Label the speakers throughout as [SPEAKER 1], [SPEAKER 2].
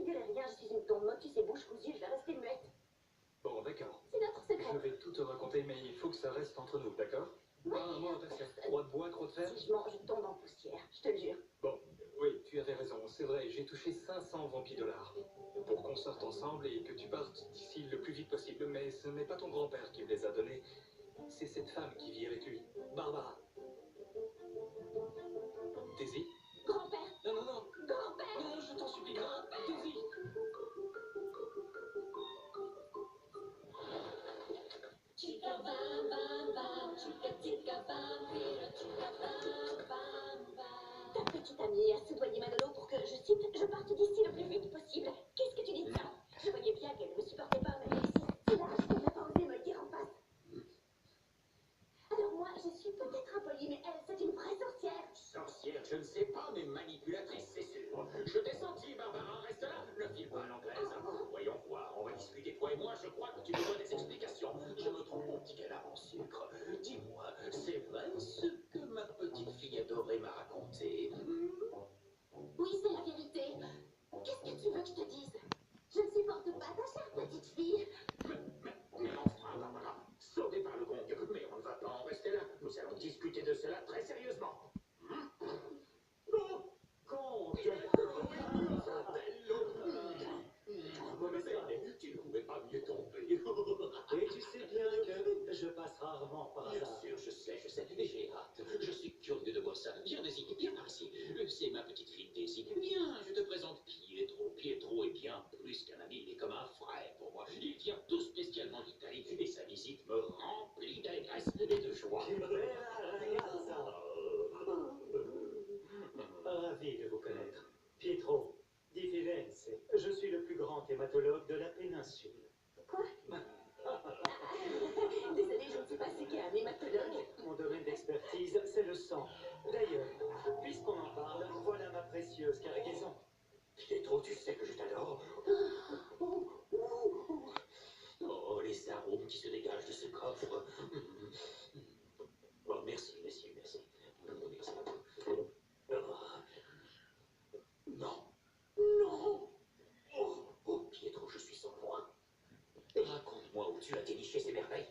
[SPEAKER 1] dirai rien, je suis une tombe moque, tu sais, bouche cousue, je vais rester muette.
[SPEAKER 2] Bon, d'accord.
[SPEAKER 1] C'est notre secret.
[SPEAKER 2] Je vais tout te raconter, mais il faut que ça reste entre nous, d'accord?
[SPEAKER 1] Ouais,
[SPEAKER 2] Pas un mot à personne. Croix de bois, croix de fer?
[SPEAKER 1] Si je mange, je tombe en poussière, je te le jure.
[SPEAKER 2] Bon, oui, tu avais raison, c'est vrai, j'ai touché 500 $. Pour qu'on sorte ensemble et que tu partes d'ici le plus vite possible, mais ce n'est pas ton grand-père qui me les a donnés. C'est cette femme qui vit avec lui, Barbara. Daisy?
[SPEAKER 1] Grand-père,
[SPEAKER 2] Non, non, non,
[SPEAKER 1] grand-père,
[SPEAKER 2] non, je t'en supplie, Daisy!
[SPEAKER 1] Chica bam bam bam, chica vampire, chica bam bam bam. Ta petite amie a soudoyé Manolo pour que, je cite, je parte d'ici le plus vite possible. Qu'est-ce que tu dis de ça? Je voyais bien qu'elle ne me supportait pas, mais c'est là, je n'avais pas osé me le dire en face. Alors moi, je suis peut-être impolie, mais elle, c'est une vraie sorcière.
[SPEAKER 3] Sorcière, je ne sais pas, mais manipulatrice, c'est sûr. Je t'ai senti, Barbara, reste là, ne file pas à l'anglaise. Voyons voir, on va discuter, toi et moi, je crois que tu me dois des explications. Je me trouve mon petit canard en sucre. Dis-moi, c'est vrai ce que ma petite fille adorée m'a raconté?
[SPEAKER 1] Oui, c'est la vérité. Qu'est-ce que tu veux que je te dise? Je ne supporte pas ta chère petite fille.
[SPEAKER 3] Mais enfin, Barbara, sautez par le gong, mais on ne va pas en rester là. Nous allons discuter de cela très sérieusement. Compte. Mauvaise idée, tu ne pouvais pas mieux tomber.
[SPEAKER 4] Et tu sais bien que je passe rarement par
[SPEAKER 3] Bien
[SPEAKER 4] hasard.
[SPEAKER 3] sûr, je sais, j'ai hâte. Je suis curieux de voir ça. Viens, Daisy, viens par ici. C'est ma petite fille Daisy. Viens, je te présente Pietro. Pietro est bien plus qu'un ami, il est comme un frère pour moi. Il vient tout spécialement d'Italie et sa visite me remplit d'allégresse et de joie.
[SPEAKER 4] Ravi de vous connaître. Pietro di Firenze. Je suis le plus grand hématologue de la péninsule.
[SPEAKER 1] Quoi? Désolée, je ne sais pas ce qu'est un hématologue.
[SPEAKER 4] Mon domaine d'expertise, c'est le sang. D'ailleurs, puisqu'on en parle, voilà ma précieuse cargaison.
[SPEAKER 3] Pietro, tu sais que je t'adore. Oh, les arômes qui se dégagent de ce coffre. Oh, merci, merci, merci. Merci. Non, non. Oh, Pietro, je suis sans voix. Raconte-moi où tu as déniché ces merveilles.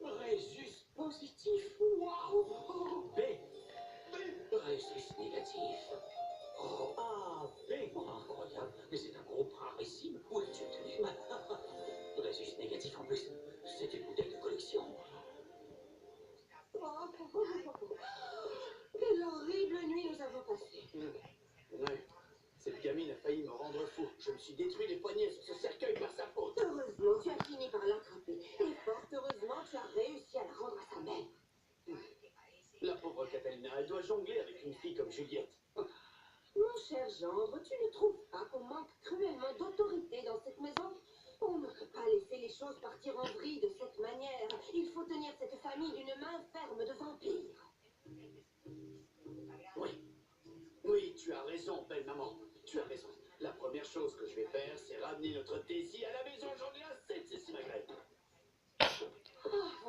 [SPEAKER 3] Rhésus positif. Waouh. B. Rhésus négatif. B. Incroyable, mais c'est un groupe rarissime. Où es-tu obtenu? Rhésus négatif en plus. C'est une bouteille de collection.
[SPEAKER 1] Quelle horrible nuit nous avons passée.
[SPEAKER 3] Ouais. Cette gamine a failli me rendre fou. Je me suis détruit les poignets sur ce cercueil par sa faute.
[SPEAKER 1] Heureusement, tu as fini par l'attraper. Et fort heureusement, tu as réussi à la rendre à sa mère.
[SPEAKER 3] La pauvre Catalina, elle doit jongler avec une fille comme Juliette.
[SPEAKER 1] Mon cher gendre, tu ne trouves pas qu'on manque cruellement d'autorité dans cette maison? On ne peut pas laisser les choses partir en vrille de cette manière. Il faut tenir cette famille d'une main ferme de vampires.
[SPEAKER 3] Oui, tu as raison, belle maman. Tu as raison. La première chose que je vais faire, c'est ramener notre Daisy à la maison. J'en ai assez de ces simagrées.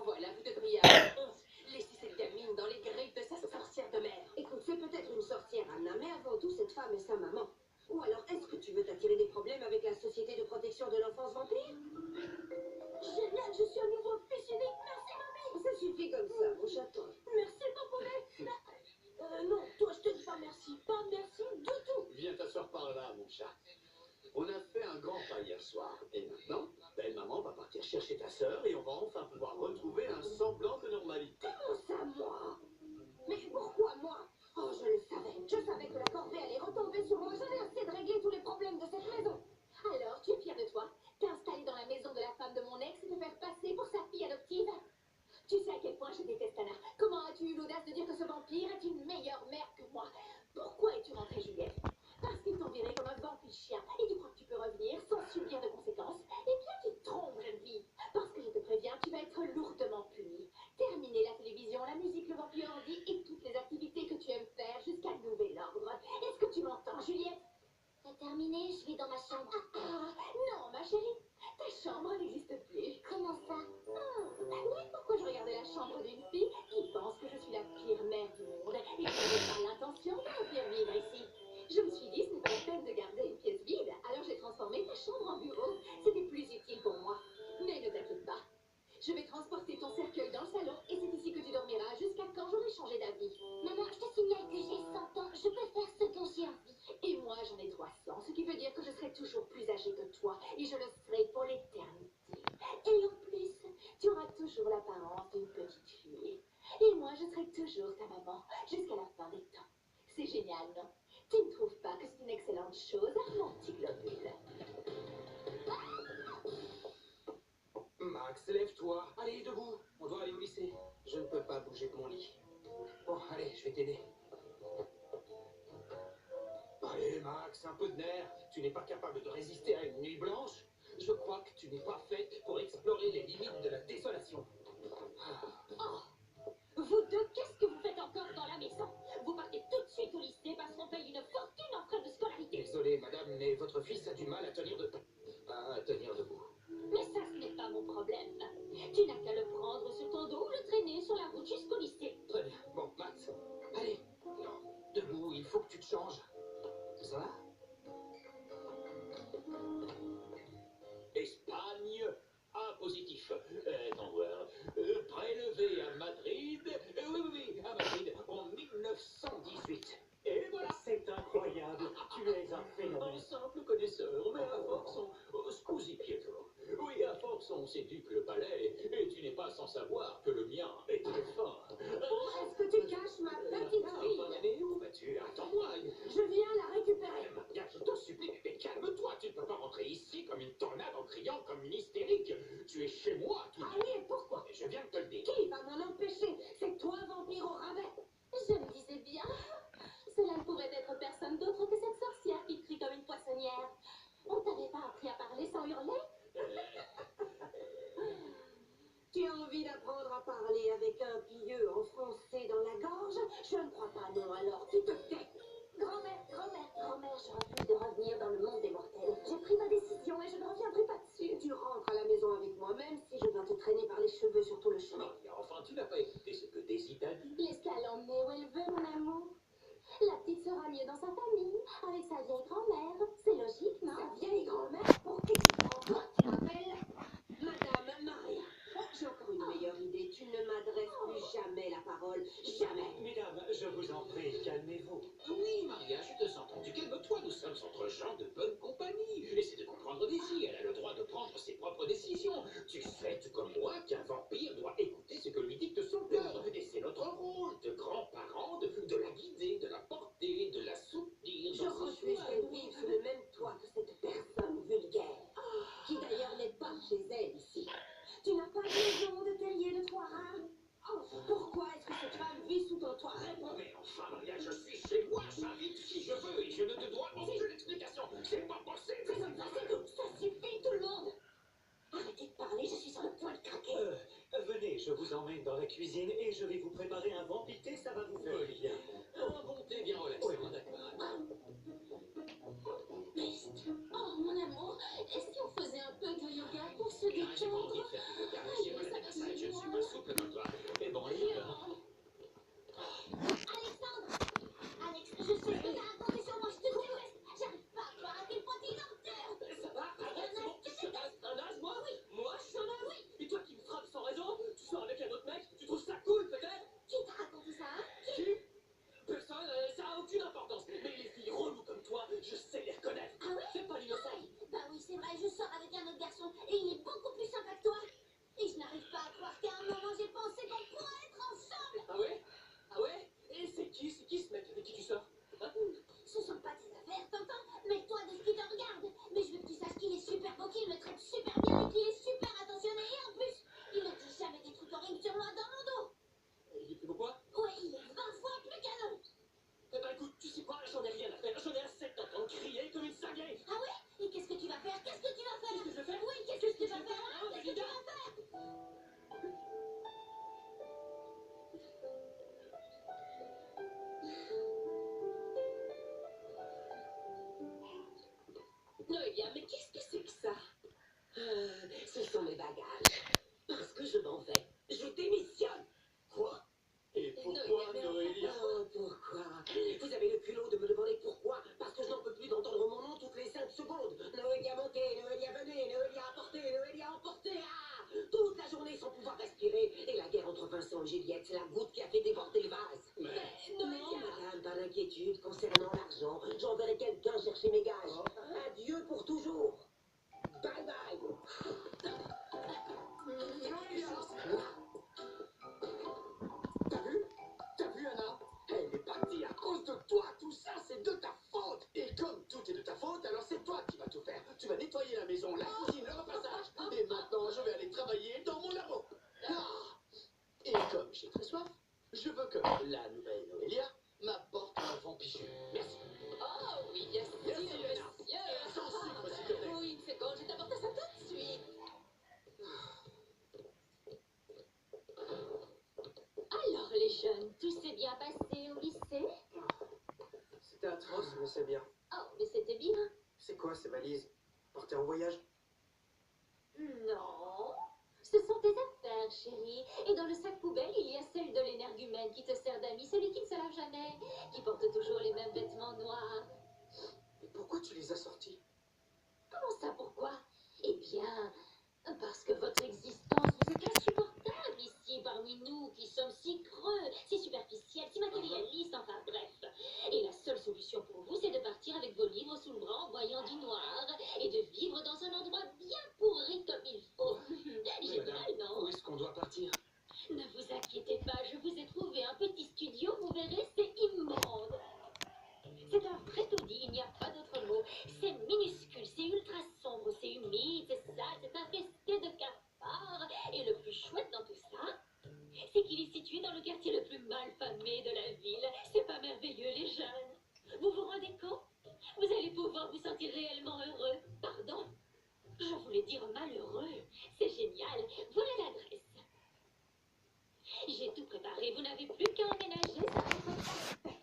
[SPEAKER 1] Voilà, vous devriez avoir honte. Laissez cette gamine dans les griffes de sa sorcière de mère. Écoute, c'est peut-être une sorcière, Anna, mais avant tout, cette femme est sa maman. Ou alors, est-ce que tu veux t'attirer des problèmes avec la Société de protection de l'enfance vampire? Génial, je suis un nouveau fils unique. Merci, mamie. Ça suffit comme ça, mon chaton. Merci, papounet. Non, toi, je te dis pas merci. Pas merci du tout.
[SPEAKER 3] Viens t'asseoir par là, mon chat. On a fait un grand pas hier soir. Et maintenant, belle maman va partir chercher ta sœur et on va enfin pouvoir retrouver un semblant de normalité.
[SPEAKER 1] Comment ça, moi? Mais pourquoi moi? Oh, je le savais. Je savais que la corvée allait retomber sur moi. J'avais assez de régler tous les problèmes de cette maison. Alors, tu es fière de toi? T'installer dans la maison de la femme de mon ex et te faire passer pour sa fille adoptive? Tu sais à quel point je déteste Anna. Comment as-tu eu l'audace de dire que ce vampire est une meilleure mère que moi? Pourquoi es-tu rentrée, Juliette? Parce qu'ils t'ont viré comme un vampire chien. Et tu crois que tu peux revenir sans subir de conséquences? Eh bien, tu te trompes, jeune fille. Parce que je te préviens, tu vas être lourdement punie. Terminer la télévision, la musique, le vampire Andy et toutes les activités que tu aimes faire jusqu'à nouvel ordre. Est-ce que tu m'entends, Juliette? C'est terminé, je vais dans ma chambre. Non, ma chérie. Ta chambre n'existe plus. Comment ça? Oui, pourquoi je regardais la chambre d'une fille qui pense que je suis la pire mère du monde et qui n'avait pas l'intention de me faire vivre ici? Je me suis dit, ce n'est pas la peine de garder et je le serai pour l'éternité. Et en plus, tu auras toujours l'apparence d'une petite fille. Et moi, je serai toujours ta maman jusqu'à la fin des temps. C'est génial, non? Tu ne trouves pas que c'est une excellente chose, mon petit globule?
[SPEAKER 3] Max, lève-toi. Allez, debout. On doit aller au lycée. Je ne peux pas bouger de mon lit. Bon, allez, je vais t'aider. Allez, Max, un peu de nerf. Tu n'es pas capable de résister à une nuit blanche? Je crois que tu n'es pas fait pour explorer les limites de la désolation.
[SPEAKER 1] Oh, vous deux, qu'est-ce que vous faites encore dans la maison? Vous partez tout de suite au lycée parce qu'on paye une fortune en frais de scolarité.
[SPEAKER 3] Désolé, madame, mais votre fils a du mal à tenir debout.
[SPEAKER 1] Mais ça, ce n'est pas mon problème. Tu n'as qu'à le prendre sur ton dos ou le traîner sur la route jusqu'au lycée.
[SPEAKER 3] Très bien. Bon, Max, allez. Non, debout, il faut que tu te changes. Ça va? Espagne, A positif. Attends voir. Prélevé à Madrid. Oui, à Madrid, en 1918. Et voilà.
[SPEAKER 4] C'est incroyable. Tu es un phénomène.
[SPEAKER 3] Un simple connaisseur, mais à force, scusi Pietro. Oui, à force, on s'éduque le palais, et tu n'es pas sans savoir que le mien est très fort.
[SPEAKER 1] Où est-ce que tu caches ma petite fille?
[SPEAKER 3] Mais où vas-tu? Attends-moi.
[SPEAKER 1] Je viens la récupérer.
[SPEAKER 3] Maria, je t'en supplie, mais calme-toi, tu ne peux pas rentrer ici comme une tornade en criant comme une hystérique. Tu es chez moi, tout
[SPEAKER 1] Ah oui, et pourquoi?
[SPEAKER 3] Je viens de te le dire.
[SPEAKER 1] Qui va m'en empêcher? C'est toi, vampire au rabais. Je me disais bien. Cela ne pouvait être personne d'autre que cette sorcière qui crie comme une poissonnière. On t'avait pas appris à parler sans hurler? Tu as envie d'apprendre à parler avec un pieux enfoncé dans la gorge? Je ne crois pas, non, alors tu te tais. Grand-mère, je refuse de revenir dans le monde des mortels. J'ai pris ma décision et je ne reviendrai pas dessus. Tu rentres à la maison avec moi, même si je dois te traîner par les cheveux sur tout le chemin.
[SPEAKER 3] Maria, enfin, tu n'as pas écouté ce que Daisy t'a dit.
[SPEAKER 1] Laisse-la l'emmener où elle veut, mon amour. La petite sera mieux dans sa famille, avec sa vieille grand-mère. C'est logique, non? Sa vieille grand-mère? Pour qui tu prends? Toi, tu l'appelles Madame Maria. Oh, j'ai encore une meilleure idée. Tu ne m'adresses plus jamais la parole. Jamais.
[SPEAKER 4] Mesdames, je vous en prie, calmez-vous.
[SPEAKER 3] Oui, Maria, je te sens tendu. Calme-toi, nous sommes entre gens de bonne compagnie. Essaie de comprendre Daisy, elle a le droit de prendre ses propres décisions. Tu sais, tout comme moi, qu'un vampire doit écouter ce que lui dicte son cœur. Et c'est notre rôle de grands-parents de la guider, de la porter, de la soutenir.
[SPEAKER 1] Je refuse qu'elle vive sous le même toit que cette personne vulgaire, qui d'ailleurs n'est pas chez elle ici. Tu n'as pas besoin de tailler de toit rare. Oh, pourquoi est-ce que cette femme vit sous ton toit? Réponds.
[SPEAKER 3] Mais enfin, Maria, je suis chez moi, j'invite qui je veux et je ne te dois aucune explication. C'est pas possible.
[SPEAKER 1] C'est comme ça, c'est tout. Ça suffit, tout le monde. Arrêtez de parler, je suis sur le point de craquer.
[SPEAKER 4] Venez, je vous emmène dans la cuisine et je vais vous préparer un vampité, ça va vous faire bien.
[SPEAKER 3] Un bon thé bien relaxant, d'accord.
[SPEAKER 1] Peste. Oh, mon amour, est-ce qu'on faisait un peu de yoga pour se
[SPEAKER 3] Ah, j'ai pas envie
[SPEAKER 1] détendre?
[SPEAKER 3] de faire du yoga. J'ai mal à la tête, je ne suis pas souple comme toi. Mais bon, allez.
[SPEAKER 1] Alexandre! Alex, je sais ce que t'as raconté sur moi, je te déteste! J'arrive pas à croire à quel point t'es menteur!
[SPEAKER 3] Ça va? Arrête, c'est bon. Je suis un naze, moi?
[SPEAKER 1] Oui.
[SPEAKER 3] Moi, je suis un naze? Oui. Et toi qui me frappes sans raison? Tu sors avec un autre mec? Tu trouves ça cool, peut-être?
[SPEAKER 1] Qui t'a raconté ça, hein?
[SPEAKER 3] Qui? Personne, ça a aucune importance. Mais les filles reloues comme toi, je sais les reconnaître.
[SPEAKER 1] Ah oui?
[SPEAKER 3] C'est pas l'innocent.
[SPEAKER 1] Bah oui, c'est vrai, je sors avec un autre garçon et il est beaucoup plus sympa que toi. Et je n'arrive pas à croire qu'à un moment j'ai pensé qu'on pourrait être ensemble.
[SPEAKER 3] Ah ouais? Ah ouais? Et c'est qui ce mec avec qui tu sors? Hein?
[SPEAKER 1] Ce sont pas tes affaires, t'entends? Mets-toi de ce qui te regarde. Mais je veux que tu saches qu'il est super beau, qu'il me traite super bien et qu'il est super attentionné. Et en plus, il ne dit jamais des trucs horribles sur moi dans mon dos.
[SPEAKER 3] Il est plus beau quoi?
[SPEAKER 1] Ouais, il est 20 fois plus canon.
[SPEAKER 3] Eh ben écoute, tu sais quoi? J'en ai rien à faire. J'en ai assez de t'entendre crier comme une cinglée.
[SPEAKER 1] Ah ouais? Et qu'est-ce que tu vas faire? Qu'est-ce que tu vas faire?
[SPEAKER 3] Qu'est-ce que je vais faire?
[SPEAKER 1] Oui, qu'est-ce
[SPEAKER 3] T'as vu, Anna? Elle est partie à cause de toi. Tout ça, c'est de ta faute. Et comme tout est de ta faute, alors c'est toi qui vas tout faire. Tu vas nettoyer la maison, la cuisine, le repassage. Et maintenant, je vais aller travailler dans mon labo. Et comme j'ai très soif, je veux que la nouvelle Noélia m'apporte un vampichu. Merci.
[SPEAKER 1] Oh oui, bien sûr,
[SPEAKER 3] Merci,
[SPEAKER 1] monsieur.
[SPEAKER 3] Anna. Sans sucre, s'il te plaît.
[SPEAKER 1] Oui, une seconde, je t'apporte ça tout de suite. Alors, les jeunes, tout s'est bien passé au lycée?
[SPEAKER 5] C'était atroce, mais c'est bien.
[SPEAKER 1] Oh, mais c'était bien.
[SPEAKER 5] C'est quoi ces valises? Partez en voyage?
[SPEAKER 1] Non. Ce sont tes affaires, chérie. Et dans le sac poubelle, il y a celle de l'énergumène qui te sert d'ami, celui qui ne se lave jamais, qui porte toujours les mêmes vêtements noirs.
[SPEAKER 5] Mais pourquoi tu les as sortis?
[SPEAKER 1] Comment ça, pourquoi? Eh bien, parce que votre existence vous est insupportable ici, parmi nous, qui sommes si creux, si superficiels, si matérialistes, enfin bref. Et la seule solution pour vous, c'est de partir avec vos livres sous le bras en voyant du noir, et de vivre dans un endroit bien pourri comme il faut. Génial, non?
[SPEAKER 3] Où est-ce qu'on doit partir?
[SPEAKER 1] Ne vous inquiétez pas, je vous ai trouvé un petit studio, vous verrez, c'est immonde. C'est un vrai taudis, il n'y a pas d'autre mot. C'est minuscule, c'est ultra sombre, c'est humide, c'est sale, c'est infesté de cafards. Et le plus chouette dans tout ça, c'est qu'il est situé dans le quartier le plus malfamé de la ville. C'est pas merveilleux, les jeunes? Vous vous rendez compte? Vous allez pouvoir vous sentir réellement heureux. Pardon, je voulais dire malheureux. C'est génial. Voilà l'adresse. J'ai tout préparé, vous n'avez plus qu'à emménager, ça va être parfait.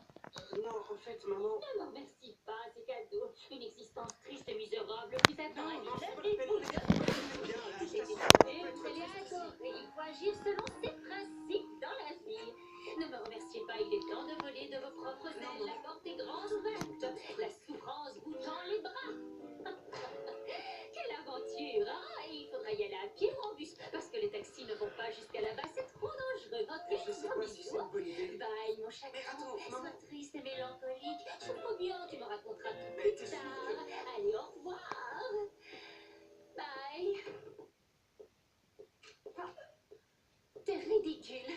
[SPEAKER 5] Non, en fait, maman...
[SPEAKER 1] Ne me remercie pas, c'est cadeau. Une existence triste et misérable vous attend.
[SPEAKER 5] Non, non, c'est pas
[SPEAKER 1] Allez,
[SPEAKER 5] la peine.
[SPEAKER 1] levez-vous.
[SPEAKER 5] Bien, là,
[SPEAKER 1] J'ai
[SPEAKER 5] je
[SPEAKER 1] décidé,
[SPEAKER 5] t'assure.
[SPEAKER 1] vous allez adorer. Il faut agir selon ses principes dans la vie. Ne me remerciez pas, il est temps de voler de vos propres ailes. La porte est grande ouverte. La souffrance vous tend les bras. Quelle aventure, hein? Et il faudra y aller à pied ou en bus, parce que les taxis ne vont pas jusqu'à là-bas, c'est trop dangereux.
[SPEAKER 5] Mais je sais pas si c'est une bonne idée.
[SPEAKER 1] Bye, mon chaton.
[SPEAKER 5] Mais attends,
[SPEAKER 1] Sois
[SPEAKER 5] maman.
[SPEAKER 1] triste et mélancolique. Souffre bien, tu me raconteras tout
[SPEAKER 5] Mais
[SPEAKER 1] plus
[SPEAKER 5] t'es sûre
[SPEAKER 1] tard. Allez, au revoir. Bye. Ah, t'es ridicule.